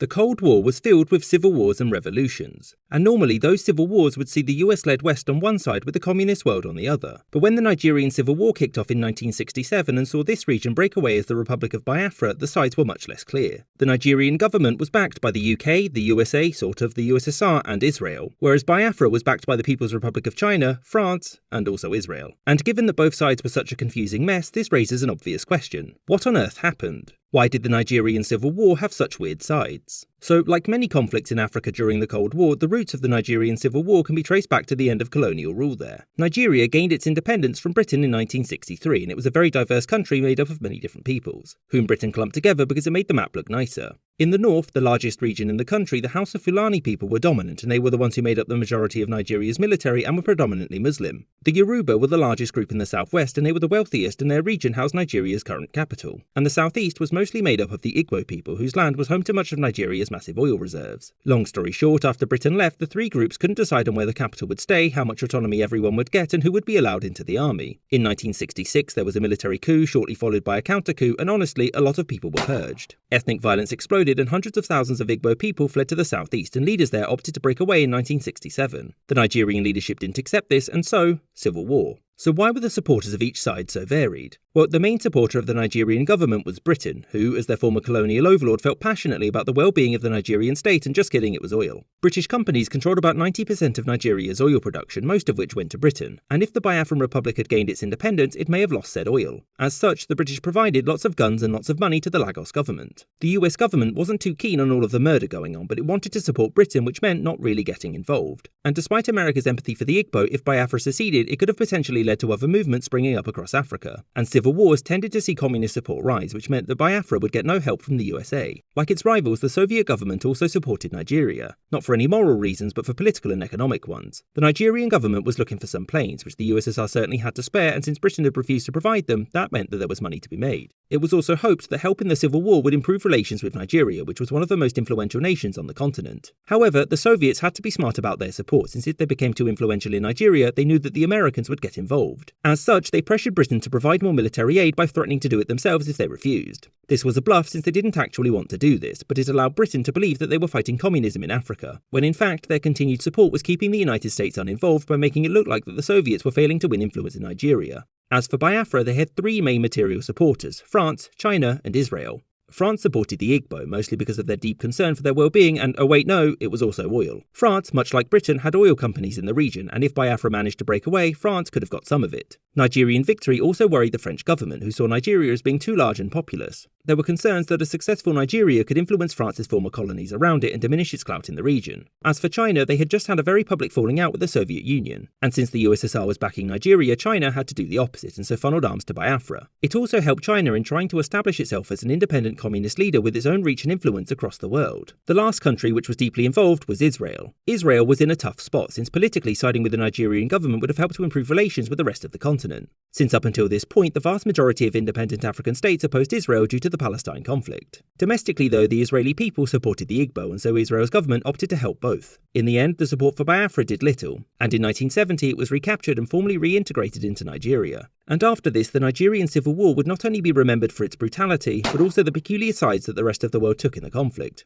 The Cold War was filled with civil wars and revolutions, and normally those civil wars would see the US-led West on one side with the communist world on the other. But when the Nigerian Civil War kicked off in 1967 and saw this region break away as the Republic of Biafra, the sides were much less clear. The Nigerian government was backed by the UK, the USA, sort of, the USSR and Israel, whereas Biafra was backed by the People's Republic of China, France, and also Israel. And given that both sides were such a confusing mess, this raises an obvious question. What on earth happened? Why did the Nigerian Civil War have such weird sides? So, like many conflicts in Africa during the Cold War, the roots of the Nigerian Civil War can be traced back to the end of colonial rule there. Nigeria gained its independence from Britain in 1963, and it was a very diverse country made up of many different peoples, whom Britain clumped together because it made the map look nicer. In the north, the largest region in the country, the House of Fulani people were dominant, and they were the ones who made up the majority of Nigeria's military and were predominantly Muslim. The Yoruba were the largest group in the southwest, and they were the wealthiest, and their region housed Nigeria's current capital. And the southeast was mostly made up of the Igbo people, whose land was home to much of Nigeria's massive oil reserves. Long story short, after Britain left, the three groups couldn't decide on where the capital would stay, how much autonomy everyone would get, and who would be allowed into the army. In 1966, there was a military coup, shortly followed by a counter-coup, and honestly, a lot of people were purged. Ethnic violence exploded, and hundreds of thousands of Igbo people fled to the southeast, and leaders there opted to break away in 1967. The Nigerian leadership didn't accept this, and so, civil war. So why were the supporters of each side so varied? Well, the main supporter of the Nigerian government was Britain, who, as their former colonial overlord, felt passionately about the well-being of the Nigerian state, and just kidding, it was oil. British companies controlled about 90% of Nigeria's oil production, most of which went to Britain, and if the Biafran Republic had gained its independence, it may have lost said oil. As such, the British provided lots of guns and lots of money to the Lagos government. The US government wasn't too keen on all of the murder going on, but it wanted to support Britain, which meant not really getting involved. And despite America's empathy for the Igbo, if Biafra seceded, it could have potentially led to other movements springing up across Africa, and civil wars tended to see communist support rise, which meant that Biafra would get no help from the USA. Like its rivals, the Soviet government also supported Nigeria, not for any moral reasons, but for political and economic ones. The Nigerian government was looking for some planes, which the USSR certainly had to spare, and since Britain had refused to provide them, that meant that there was money to be made. It was also hoped that help in the Civil War would improve relations with Nigeria, which was one of the most influential nations on the continent. However, the Soviets had to be smart about their support, since if they became too influential in Nigeria, they knew that the Americans would get involved. As such, they pressured Britain to provide more military aid by threatening to do it themselves if they refused. This was a bluff since they didn't actually want to do this, but it allowed Britain to believe that they were fighting communism in Africa, when in fact their continued support was keeping the United States uninvolved by making it look like that the Soviets were failing to win influence in Nigeria. As for Biafra, they had three main material supporters: France, China, and Israel. France supported the Igbo, mostly because of their deep concern for their well-being, and oh wait, no, it was also oil. France, much like Britain, had oil companies in the region, and if Biafra managed to break away, France could have got some of it. Nigerian victory also worried the French government, who saw Nigeria as being too large and populous. There were concerns that a successful Nigeria could influence France's former colonies around it and diminish its clout in the region. As for China, they had just had a very public falling out with the Soviet Union, and since the USSR was backing Nigeria, China had to do the opposite and so funneled arms to Biafra. It also helped China in trying to establish itself as an independent communist leader with its own reach and influence across the world. The last country which was deeply involved was Israel. Israel was in a tough spot, since politically siding with the Nigerian government would have helped to improve relations with the rest of the continent. Since up until this point, the vast majority of independent African states opposed Israel due to the Palestine conflict. Domestically though, the Israeli people supported the Igbo, and so Israel's government opted to help both. In the end, the support for Biafra did little, and in 1970 it was recaptured and formally reintegrated into Nigeria. And after this, the Nigerian Civil War would not only be remembered for its brutality, but also the peculiar sides that the rest of the world took in the conflict.